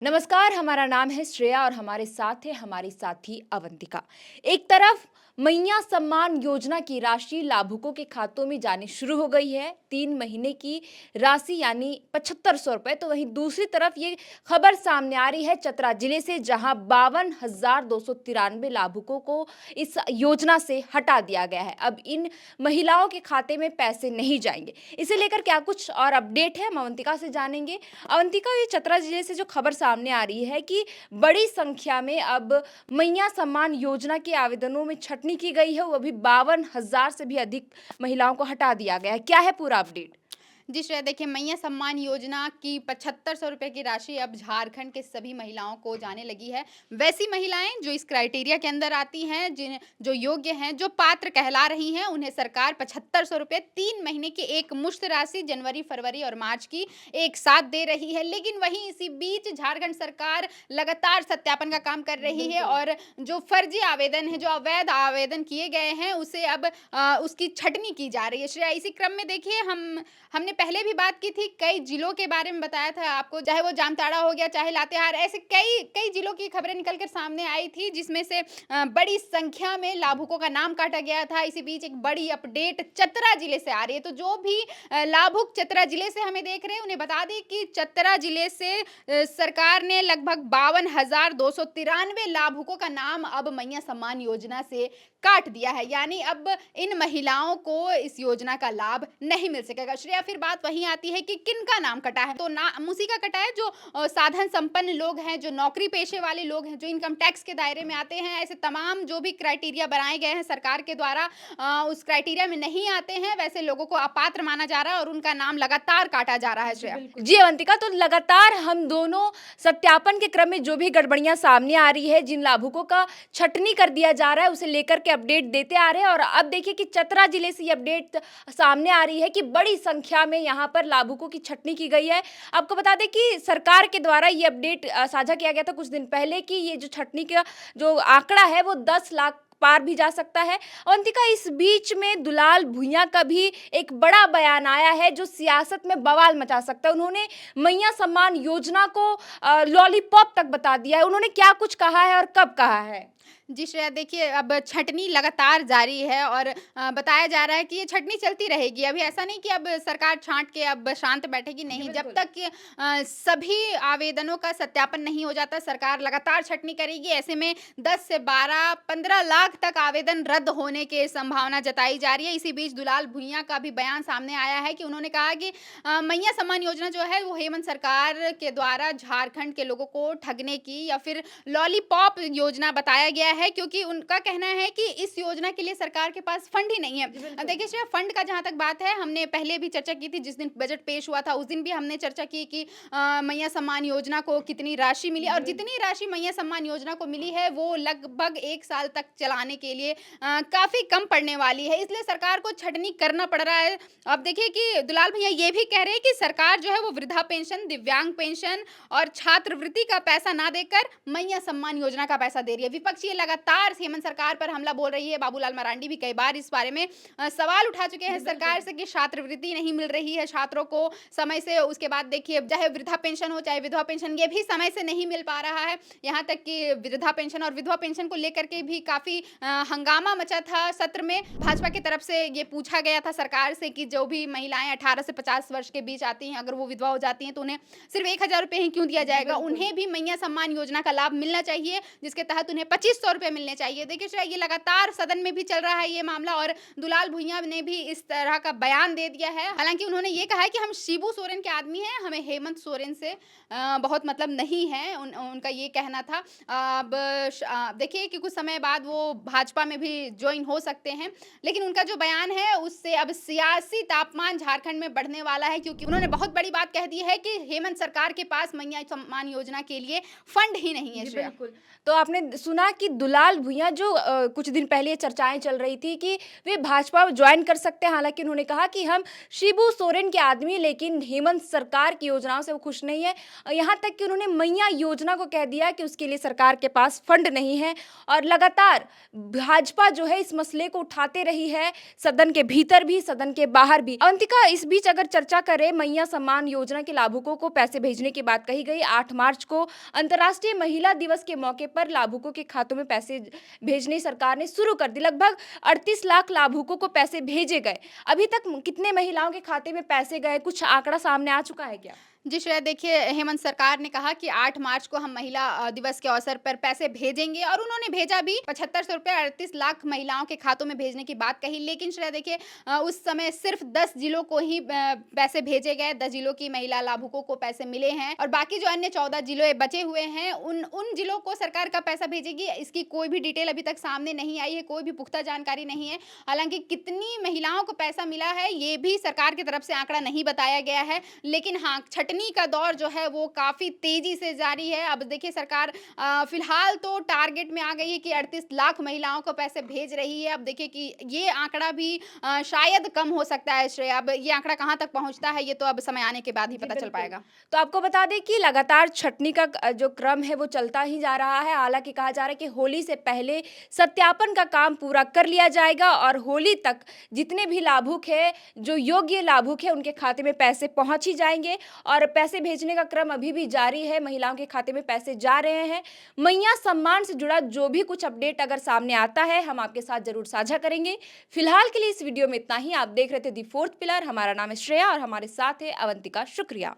नमस्कार, हमारा नाम है श्रेया और हमारे साथ है हमारी साथी अवंतिका। एक तरफ मैया सम्मान योजना की राशि लाभुकों के खातों में जानी शुरू हो गई है, 3 महीने की राशि यानी 7500 रुपए। तो वहीं दूसरी तरफ ये खबर सामने आ रही है चतरा जिले से, जहां 52,293 लाभुकों को इस योजना से हटा दिया गया है। अब इन महिलाओं के खाते में पैसे नहीं जाएंगे। इसे लेकर क्या कुछ और अपडेट है, हम अवंतिका से जानेंगे। अवंतिका, ये चतरा जिले से जो खबर सामने आ रही है कि बड़ी संख्या में अब मैया सम्मान योजना के आवेदनों में छटनी की गई है, वो भी 52,000 से भी अधिक महिलाओं को हटा दिया गया है। क्या है पूरा अपडेट? जी श्रेया, देखिए मैया सम्मान योजना की 7500 रुपए की राशि अब झारखंड के सभी महिलाओं को जाने लगी है। वैसी महिलाएं जो इस क्राइटेरिया के अंदर आती हैं, जिन जो योग्य हैं, जो पात्र कहला रही हैं, उन्हें सरकार 7500 रुपए 3 महीने की एक मुश्त राशि जनवरी, फरवरी और मार्च की एक साथ दे रही है। लेकिन वहीं इसी बीच झारखंड सरकार लगातार सत्यापन का काम कर रही है और जो फर्जी आवेदन है, जो अवैध आवेदन किए गए हैं, उसे अब उसकी छटनी की जा रही है। श्रेया, इसी क्रम में देखिए हमने पहले भी बात की थी, कई जिलों के बारे में बताया था आपको, चाहे वो जामताड़ा हो गया, चाहे लातेहार, ऐसे कई कई जिलों की खबरें निकल कर सामने आई थी, जिसमें से बड़ी संख्या में लाभुकों का नाम काटा गया था। इसी बीच एक बड़ी अपडेट चतरा जिले से आ रही है। तो जो भी लाभुक चतरा जिले से हमें देख रहे हैं, उन्हें बता दें कि चतरा जिले से सरकार ने लगभग 52,293 लाभुकों का नाम अब मैया सम्मान योजना से काट दिया है। यानी अब इन महिलाओं को इस योजना का लाभ नहीं मिल सकेगा। श्रेया, फिर बात वहीं आती है कि किनका नाम कटा है। तो नाम उसी का कटा है जो साधन संपन्न लोग हैं, जो नौकरी पेशे वाले लोग हैं, जो इनकम टैक्स के दायरे में आते हैं। ऐसे तमाम जो भी क्राइटेरिया बनाए गए हैं सरकार के द्वारा, उस क्राइटेरिया में नहीं आते हैं, वैसे लोगों को अपात्र माना जा रहा है और उनका नाम लगातार काटा जा रहा है। श्रेया जी अवंतिका, तो लगातार हम दोनों सत्यापन के क्रम में जो भी गड़बड़ियां सामने आ रही है, जिन लाभुकों का छटनी कर दिया जा रहा है, उसे लेकर के अपडेट देते आ रहे हैं। और अब देखिए कि चतरा जिले से ये अपडेट सामने आ रही है कि बड़ी संख्या में यहाँ पर लाभुकों की छटनी की गई है। आपको बता दें कि सरकार के द्वारा ये अपडेट साझा किया गया था कुछ दिन पहले कि ये जो छटनी का जो आंकड़ा है वो 10 लाख पार भी जा सकता है। अवंतिका, इस बीच में दुलाल भुइयां का भी एक बड़ा बयान आया है जो सियासत में बवाल मचा सकता है। उन्होंने मैया सम्मान योजना को लॉलीपॉप तक बता दिया है। उन्होंने क्या कुछ कहा है और कब कहा है? जी श्रेया, देखिए अब छटनी लगातार जारी है और बताया जा रहा है कि ये छटनी चलती रहेगी। अभी ऐसा नहीं कि अब सरकार छांट के अब शांत बैठेगी, नहीं। जब तक कि सभी आवेदनों का सत्यापन नहीं हो जाता, सरकार लगातार छटनी करेगी। ऐसे में 10 से 12, 15 लाख तक आवेदन रद्द होने की संभावना जताई जा रही है। इसी बीच दुलाल भुइयां का भी बयान सामने आया है कि उन्होंने कहा कि मैया सम्मान योजना जो है वो हेमंत सरकार के द्वारा झारखंड के लोगों को ठगने की या फिर लॉलीपॉप योजना बताया गया है, क्योंकि उनका कहना है कि इस योजना के लिए सरकार के पास फंड ही नहीं है। अब देखिए श्रेया, फंड का जहां तक बात है, हमने पहले भी चर्चा की थी, जिस दिन बजट पेश हुआ था उस दिन भी हमने चर्चा की कि मैया सम्मान योजना को कितनी राशि मिली, और जितनी राशि मैया सम्मान योजना को मिली है वो लगभग 1 साल तक चलाने के लिए काफी कम पड़ने वाली है। इसलिए सरकार को छटनी करना पड़ रहा है। अब देखिए कि दुलाल भैया ये भी कह रहे हैं कि सरकार जो है वो वृद्धा पेंशन, दिव्यांग पेंशन और छात्रवृत्ति का पैसा ना देकर मैया सम्मान योजना का पैसा दे रही है। विपक्षी लगातार हेमंत सरकार पर हमला बोल रही है। बाबूलाल मरांडी भी कई बार इस बारे में सवाल उठा चुके हैं सरकार से कि छात्रवृत्ति नहीं मिल रही है छात्रों को समय से। उसके बाद देखिए, चाहे वृद्धा पेंशन हो चाहे विधवा पेंशन, ये भी समय से नहीं मिल पा रहा है। यहाँ तक कि वृद्धा पेंशन और विधवा पेंशन को लेकर के भी काफी हंगामा मचा था। सत्र में भाजपा की तरफ से ये पूछा गया था सरकार से कि जो भी महिलाएं 18 से 50 वर्ष के बीच आती हैं, अगर वो विधवा हो जाती हैं तो उन्हें सिर्फ 1000 रुपए ही क्यों दिया जाएगा, उन्हें भी मैया सम्मान योजना का लाभ मिलना चाहिए, जिसके तहत उन्हें 2500 रुपए मिलने चाहिए। देखिए श्रेया, ये लगातार सदन में भी चल रहा है ये मामला और दुलाल भुइयां ने भी इस तरह का बयान दे दिया है। हालांकि उन्होंने ये कहा है कि हम शिबू सोरेन के आदमी हैं, हमें हेमंत सोरेन से बहुत मतलब नहीं है, उनका ये कहना था। अब देखिए कि कुछ समय बाद वो भाजपा में भी ज्वाइन हो सकते हैं, लेकिन उनका जो बयान है उससे अब सियासी तापमान झारखंड में बढ़ने वाला है, क्योंकि उन्होंने बहुत बड़ी बात कह दी है कि हेमंत सरकार के पास मैया सम्मान योजना के लिए फंड ही नहीं है। बिल्कुल। तो आपने सुना कि दुलाल भुइयां जो कुछ दिन पहले ये चर्चाएं चल रही थी कि वे भाजपा ज्वाइन कर सकते हैं, हालांकि उन्होंने कहा कि हम शिबू सोरेन के आदमी, लेकिन हेमंत सरकार की योजनाओं से वो खुश नहीं है। यहाँ तक कि उन्होंने मैया योजना को कह दिया कि उसके लिए सरकार के पास फंड नहीं है और लगातार भाजपा जो है इस मसले को उठाते रही है, सदन के भीतर भी सदन के बाहर भी। अवंतिका, इस बीच अगर चर्चा करें, मैया सम्मान योजना के लाभुकों को पैसे भेजने की बात कही गई। 8 मार्च को अंतर्राष्ट्रीय महिला दिवस के मौके पर लाभुकों के खातों में पैसे भेजने सरकार ने शुरू कर दी। लगभग 38 लाख लाभुकों को पैसे भेजे गए। अभी तक कितने महिलाओं के खाते में पैसे गए, कुछ आंकड़ा सामने आ चुका है क्या? जी श्रेया, देखिए हेमंत सरकार ने कहा कि 8 मार्च को हम महिला दिवस के अवसर पर पैसे भेजेंगे और उन्होंने भेजा भी 7500 रुपये 38 लाख महिलाओं के खातों में भेजने की बात कही। लेकिन श्रेया देखिए, उस समय सिर्फ 10 जिलों को ही पैसे भेजे गए, 10 जिलों की महिला लाभुकों को पैसे मिले हैं और बाकी जो अन्य 14 जिले बचे हुए हैं उन जिलों को सरकार का पैसा भेजेगी, इसकी कोई भी डिटेल अभी तक सामने नहीं आई है, कोई भी पुख्ता जानकारी नहीं है। हालांकि कितनी महिलाओं को पैसा मिला है ये भी सरकार की तरफ से आंकड़ा नहीं बताया गया है। लेकिन हाँ, छटनी का दौर जो है वो काफ़ी तेज़ी से जारी है। अब देखिए सरकार फिलहाल तो टारगेट में आ गई है कि 38 लाख महिलाओं को पैसे भेज रही है। अब देखिए कि ये आंकड़ा भी शायद कम हो सकता है श्रेया। अब ये आंकड़ा कहाँ तक पहुँचता है ये तो अब समय आने के बाद ही पता चल पाएगा। तो आपको बता दें कि लगातार छटनी का जो क्रम है वो चलता ही जा रहा है। हालांकि कहा जा रहा है कि होली से पहले सत्यापन का काम पूरा कर लिया जाएगा और होली तक जितने भी लाभुक है, जो योग्य लाभुक है, उनके खाते में पैसे पहुंच ही जाएंगे और पैसे भेजने का क्रम अभी भी जारी है। महिलाओं के खाते में पैसे जा रहे हैं। मैया सम्मान से जुड़ा जो भी कुछ अपडेट अगर सामने आता है हम आपके साथ जरूर साझा करेंगे। फिलहाल के लिए इस वीडियो में इतना ही। आप देख रहे थे दी फोर्थ पिलर। हमारा नाम है श्रेया और हमारे साथ है अवंतिका। शुक्रिया।